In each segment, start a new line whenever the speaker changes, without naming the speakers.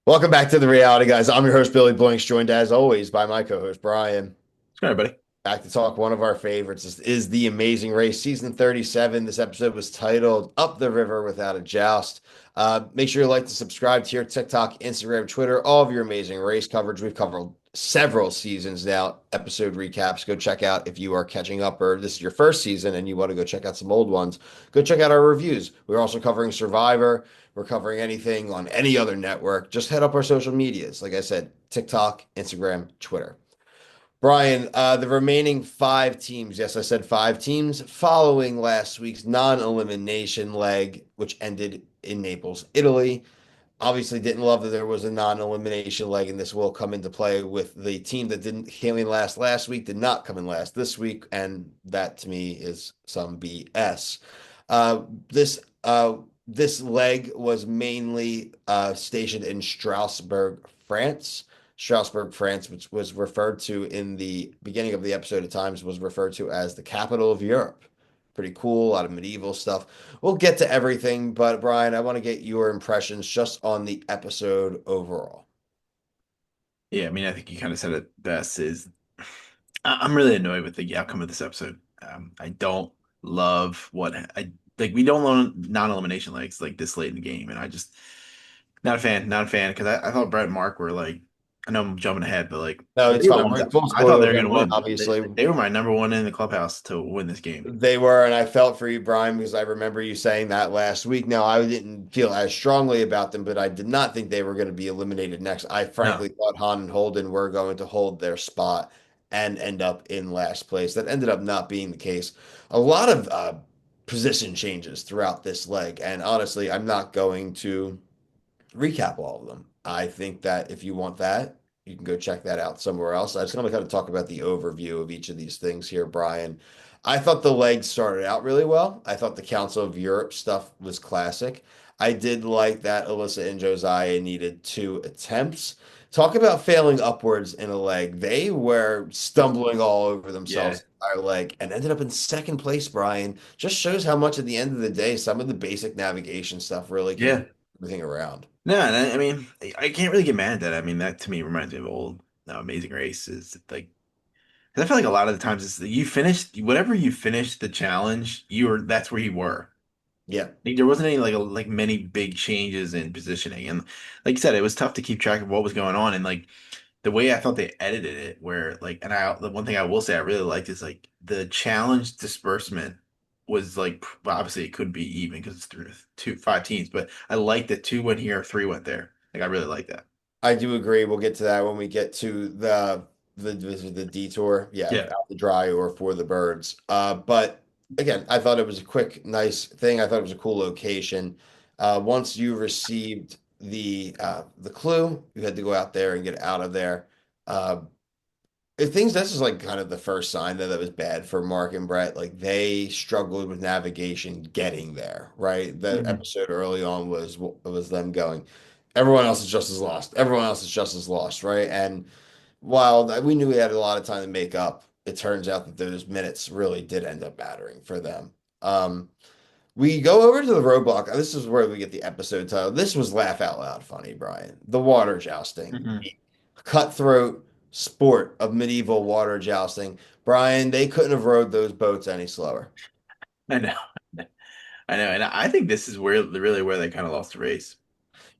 Welcome back to the Reality Guys. I'm your host, Billy Blanks, joined as always by my co-host, Brian.
All right, buddy.
Back to talk. One of our favorites is The Amazing Race, season 37. This episode was titled Up the River Without a Joust. Make sure you like to subscribe to your TikTok, Instagram, Twitter, all of your amazing race coverage. We've covered several seasons now, episode recaps. Go check out if you are catching up or this is your first season and you want to go check out some old ones. Go check out our reviews. We're also covering Survivor. We're covering anything on any other network. Just head up our social medias. Like I said, TikTok, Instagram, Twitter. Brian, the remaining five teams, yes, I said five teams, following last week's non-elimination leg, which ended in Naples, Italy. Obviously, didn't love that there was a non-elimination leg, and this will come into play with the team that didn't came in last week, did not come in last this week, and that to me is some BS. Uh, this this leg was mainly stationed in Strasbourg, France, which was referred to in the beginning of the episode at times, was referred to as the capital of Europe. Pretty cool, a lot of medieval stuff. We'll get to everything, but Brian, I want to get your impressions just on the episode overall.
Yeah, I mean, I think you kind of said it best. I'm really annoyed with the outcome of this episode. I don't love what I like. We don't learn non-elimination legs like this late in the game, and I just not a fan. Not a fan because I thought Brett and Mark were like. I know I'm jumping ahead, but like
No, it's
they were the
fine.
ones
We're
that
full
I thought they
spoilers
were
on
gonna
it,
win. They,
obviously.
they were my number one in the clubhouse to win this game.
They were, and I felt for you, Brian, because I remember you saying that last week. Now, I didn't feel as strongly about them, but I did not think they were going to be eliminated next. I
No,
frankly thought Han and Holden were going to hold their spot and end up in last place. That ended up not being the case. A lot of position changes throughout this leg, and honestly, I'm not going to recap all of them. I think that if you want that, you can go check that out somewhere else. I just want to kind of talk about the overview of each of these things here, Brian. I thought the legs started out really well. I thought the Council of Europe stuff was classic. I did like that Alyssa and Josiah needed two attempts. Talk about failing upwards in a leg. They were stumbling all over
yeah,
themselves our leg and ended up in second place, Brian. Just shows how much at the end of the day, some of the basic navigation stuff really can
yeah.
move everything around.
No, and I mean, I can't really get mad at that. I mean, that to me reminds me of old Amazing Races. Like, 'cause I feel like a lot of the times it's you finished whatever you finished the challenge, you were that's where you were.
Yeah.
Like, there wasn't any like many big changes in positioning, and like you said, it was tough to keep track of what was going on. And like the way I thought they edited it, where like, and I the one thing I will say I really liked is like the challenge disbursement was like well, obviously it could be even because it's through two five teams, but I like that two went here, three went there. Like I really like that.
I do agree. We'll get to that when we get to the detour. Yeah,
Yeah.
out the dry or for the birds. But again, I thought it was a quick, nice thing. I thought it was a cool location. Once you received the clue, you had to go out there and get out of there. Uh, I think this is like kind of the first sign that it was bad for Mark and Brett. Like they struggled with navigation getting there, right? The
Mhm.
episode early on was them going, everyone else is just as lost. Everyone else is just as lost, right? And while we knew we had a lot of time to make up, it turns out that those minutes really did end up mattering for them. We go over to the roadblock. This is where we get the episode title. This was laugh out loud funny, Brian. The water jousting,
Mhm.
the cutthroat sport of medieval water jousting. Brian, they couldn't have rowed those boats any slower.
I know. I know, and I think this is where really where they kind of lost the race.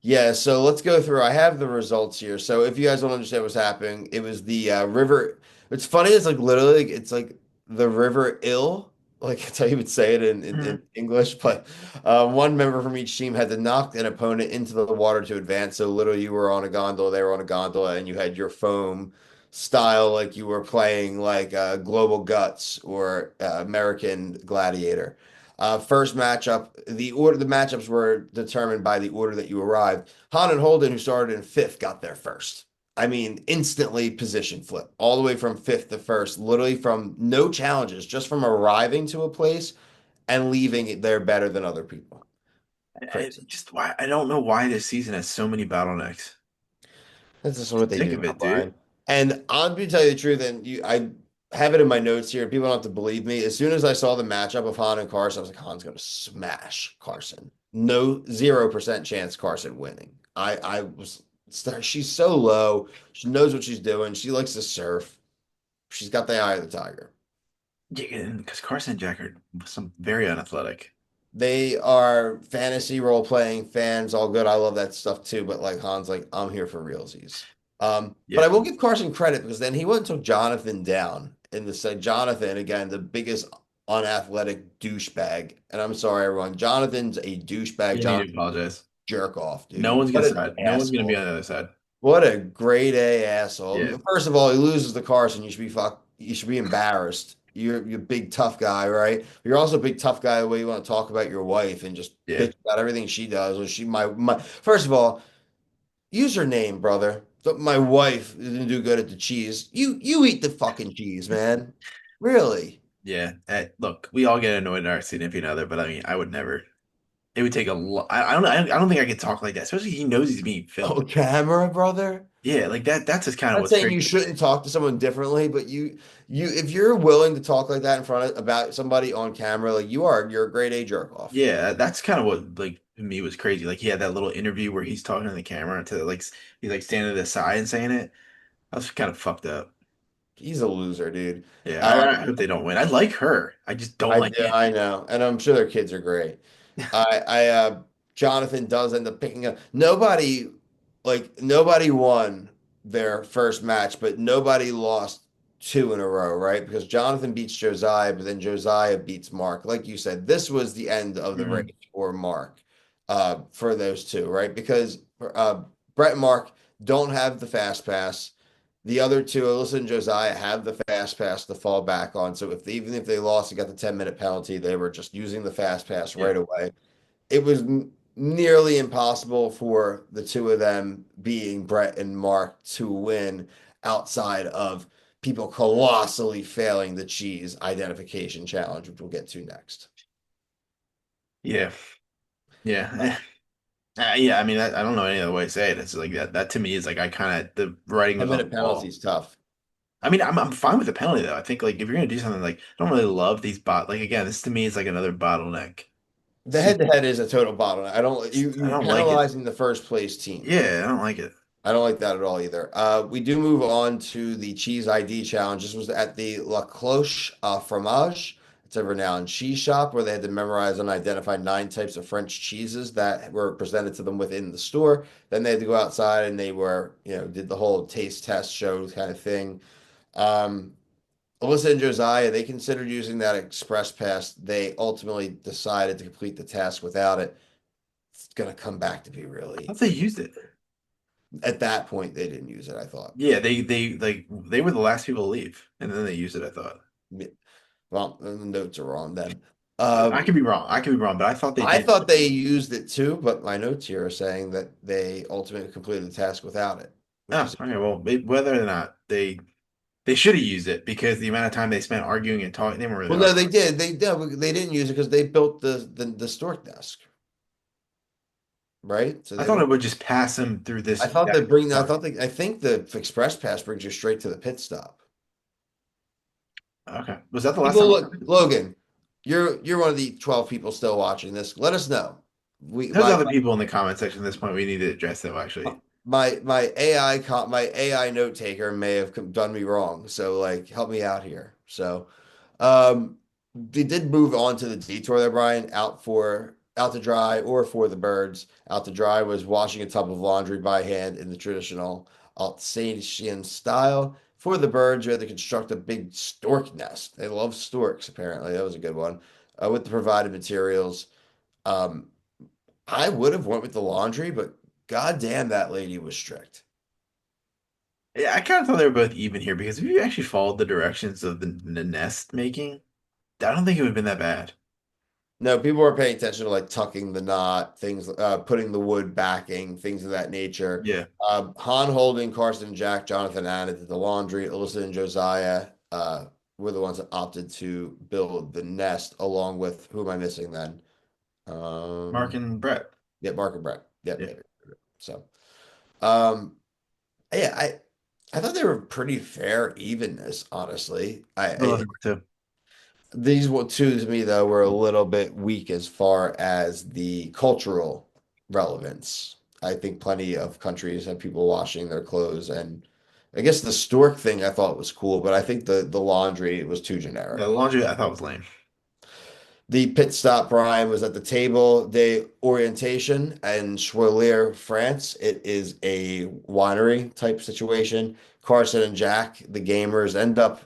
Yeah, so let's go through. I have the results here. So if you guys don't understand what's happening, it was the river. It's funny. It's like literally, it's like the River Ill. Like that's how you would say it in
Mhm.
English. But one member from each team had to knock an opponent into the water to advance. So literally, you were on a gondola, they were on a gondola, and you had your foam style like you were playing like Global Guts or American Gladiator. First matchup, the matchups were determined by the order that you arrived. Han and Holden, who started in fifth, got there first. I mean, instantly position flip all the way from fifth to first, literally from no challenges, just from arriving to a place and leaving it there better than other people. Crazy.
Just why I don't know why this season has so many bottlenecks.
That's just what they
Sick
do
of
now,
it, dude.
Brian. And I'm going to tell you the truth, and I have it in my notes here. People don't have to believe me. As soon as I saw the matchup of Han and Carson, I was like, Han's going to smash Carson. No, 0% chance Carson winning. I was. She's so low. She knows what she's doing. She likes to surf. She's got the eye of the tiger.
Yeah, because Carson and Jack are some very unathletic.
They are fantasy role playing fans, all good. I love that stuff too. But like Han's like, I'm here for realsies. But
Yeah,
I will give Carson credit because then he went and took Jonathan down in the set. Jonathan, again, the biggest unathletic douchebag. And I'm sorry, everyone. Jonathan's a douchebag.
you need to
Jonathan,
apologize.
jerk off,
No
dude.
one's gonna
What an
side. No one's gonna be
asshole.
on the other side.
What a grade A asshole.
Yeah,
First of all, he loses the Carson. You should be embarrassed. You're a big tough guy, right? You're also a big tough guy the way you want to talk about your wife and just
yeah.
bitch about everything she does. Or she my first of all, use her name, brother. My wife didn't do good at the cheese. You eat the fucking cheese, man. Really?
Yeah. Look, we all get annoyed at our significant other, but I mean, I would never. It would take a lot. I don't think I could talk like that, especially he knows he's being filmed.
On camera, brother?
Yeah, like that. That's just kind of
Not
what's
saying you
crazy.
shouldn't talk to someone differently, but if you're willing to talk like that in front of about somebody on camera, like you're a grade A jerk off.
Yeah, that's kind of what like to me was crazy. Like he had that little interview where he's talking to the camera to like he's like standing to the side and saying it. That was kind of fucked up.
He's a loser, dude.
Yeah,
Um,
I hope they don't win. I like her. I just don't like him.
I know, and I'm sure their kids are great. I Jonathan does end up picking up. Nobody won their first match, but nobody lost two in a row, right? Because Jonathan beats Josiah, but then Josiah beats Mark. Like you said, this was the end of the race
Mhm.
for Mark, for those two, right? Because Brett and Mark don't have the fast pass. The other two, Alyssa and Josiah, have the fast pass to fall back on. So even if they lost and got the 10-minute penalty, they were just using the fast pass
Yeah.
right away. It was nearly impossible for the two of them, being Brett and Mark, to win outside of people colossally failing the cheese identification challenge, which we'll get to next.
Yeah. Yeah. Yeah, I mean, I don't know any other way to say it. It's like that. That to me is like I kind of the writing was on the
10-minute penalty
wall.
is tough.
I mean, I'm fine with the penalty though. I think like if you're gonna do something like I don't really love these like again, this to me is like another bottleneck.
The
See,
head to head is a total bottleneck. I don't
I
you
don't like it.
penalizing the first place team.
Yeah, I don't like it.
I don't like that at all either. We do move on to the cheese ID challenge. This was at the La Cloche Fromage. It's a renowned cheese shop where they had to memorize and identify 9 types of French cheeses that were presented to them within the store. Then they had to go outside and they did the whole taste test show kind of thing. Um, Alyssa and Josiah, they considered using that express pass. They ultimately decided to complete the task without it. It's going to come back to be
I
really,
thought they used it.
at that point, they didn't use it, I thought.
Yeah, they like they were the last people to leave, and then they used it. I thought.
Yeah. Well, the notes are wrong then.
I
Um,
could be wrong. I could be wrong, but I thought they
I
did.
thought they used it too, but my notes here are saying that they ultimately completed the task without it, which
Oh,
is
okay. Well, whether or not they should have used it because the amount of time they spent arguing and talking, they weren't really
well, no,
arguing.
they did. They didn't use it because they built the stork desk, right? So
I
they
thought
don't.
it would just pass them through
I
this.
thought
That
they bring. I
part.
thought they. I think the express pass brings you straight to the pit stop.
Okay. Was that the last
People
time?
look, Logan. You're one of the 12 people still watching this. Let us know. We
There's other people in the comment section at this point we need to address though, actually.
my AI note taker may have done me wrong. So like help me out here. So they did move on to the detour there, Brian, out to dry or for the birds. Out to dry was washing a tub of laundry by hand in the traditional Alsatian style. For the birds, you had to construct a big stork nest. They love storks, apparently. That was a good one. With the provided materials. Um, I would have went with the laundry, but goddamn, that lady was strict.
Yeah, I kind of thought they were both even here because if you actually followed the directions of the nest making, I don't think it would have been that bad.
No, people were paying attention to like tucking the knot, things, putting the wood backing, things of that nature.
Yeah.
Han Holden, Carson, Jack, Jonathan Anna did the laundry. Alyssa and Josiah were the ones that opted to build the nest, along with who am I missing then?
Mark
Um,
and Brett.
yeah, Mark and Brett. Yep,
Yeah.
yep, yep. So, um, yeah, I thought they were pretty fair evenness, honestly.
Oh, I think so.
These two to me though were a little bit weak as far as the cultural relevance. I think plenty of countries have people washing their clothes, and I guess the stork thing I thought was cool, but I think the laundry was too
The
generic.
laundry I thought was lame.
The pit stop, Brian, was at the Table de Orientation in Choisir, France. It is a winery type situation. Carson and Jack, the gamers, end up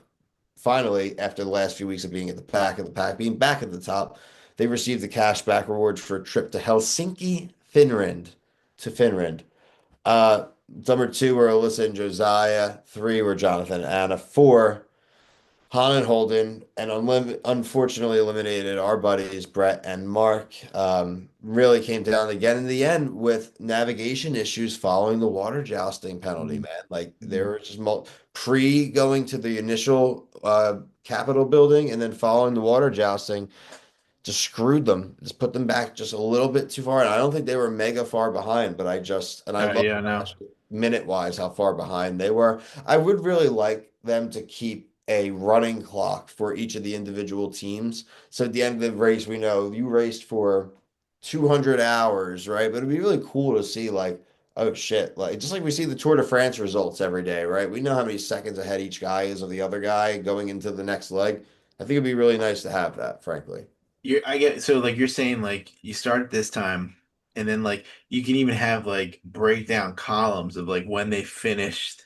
finally, after the last few weeks of being at the back of the pack, being back at the top, they received the cashback reward for a trip to Helsinki, Finland, to Finland. Uh, Number two were Alyssa and Josiah. Three were Jonathan and Anna. Four, Han and Holden, and unfortunately eliminated our buddies Brett and Mark. Really came down again in the end with navigation issues following the water jousting penalty,
Mm.
man. Like there
Mm.
was just pre going to the initial Capitol building and then following the water jousting just screwed them, just put them back just a little bit too far. And I don't think they were mega far behind, but I love
Yeah, no.
minute wise how far behind they were. I would really like them to keep a running clock for each of the individual teams. So at the end of the race, we know you raced for 200 hours, right? But it'd be really cool to see like, oh shit, like just like we see the Tour de France results every day, right? We know how many seconds ahead each guy is of the other guy going into the next leg. I think it'd be really nice to have that, frankly.
I get so like you're saying like you start at this time and then like you can even have like breakdown columns of like when they finished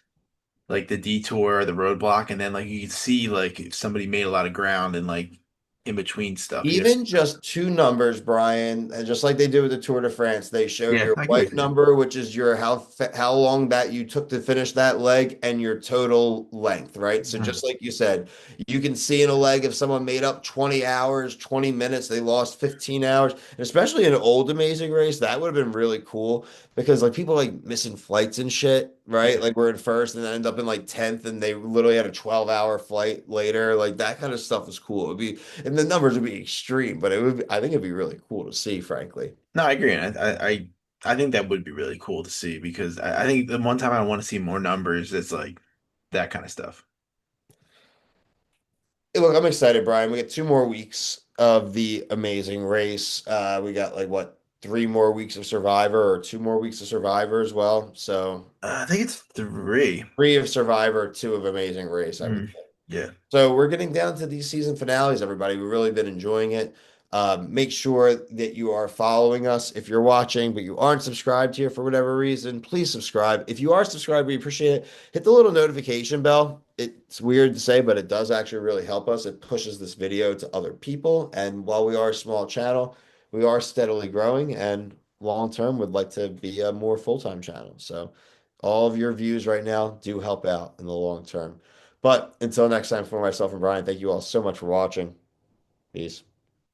like the detour or the roadblock and then like you can see like if somebody made a lot of ground and like in between stuff, you know?
Even just two numbers, Brian, and just like they do with the Tour de France, they show
Yeah,
your
I get what
white
you're saying.
number, which is your how long that you took to finish that leg, and your total length, right? So
Mhm.
just like you said, you can see in a leg if someone made up 20 hours, 20 minutes, they lost 15 hours, and especially in an old Amazing Race, that would have been really cool because like people like missing flights and shit, right?
Yeah.
Like we're in first and then end up in like 10th, and they literally had a 12-hour flight later. Like that kind of stuff is cool. It would be and the numbers would be extreme, but I think it'd be really cool to see, frankly.
No, I agree. And I think that would be really cool to see because I think the one time I want to see more numbers, it's like that kind of stuff.
Hey, look, I'm excited, Brian. We got 2 more weeks of the amazing race. We got like what, 3 more weeks of Survivor or 2 more weeks of Survivor as well. So
I think it's three.
three of Survivor, two of Amazing Race, I would
Mm,
think.
yeah.
So we're getting down to these season finales, everybody. We've really been enjoying it. Make sure that you are following us if you're watching, but you aren't subscribed here for whatever reason. Please subscribe. If you are subscribed, we appreciate it. Hit the little notification bell. It's weird to say, but it does actually really help us. It pushes this video to other people. And while we are a small channel, we are steadily growing and long term would like to be a more full-time channel. So all of your views right now do help out in the long term. But until next time, for myself and Brian, thank you all so much for watching. Peace.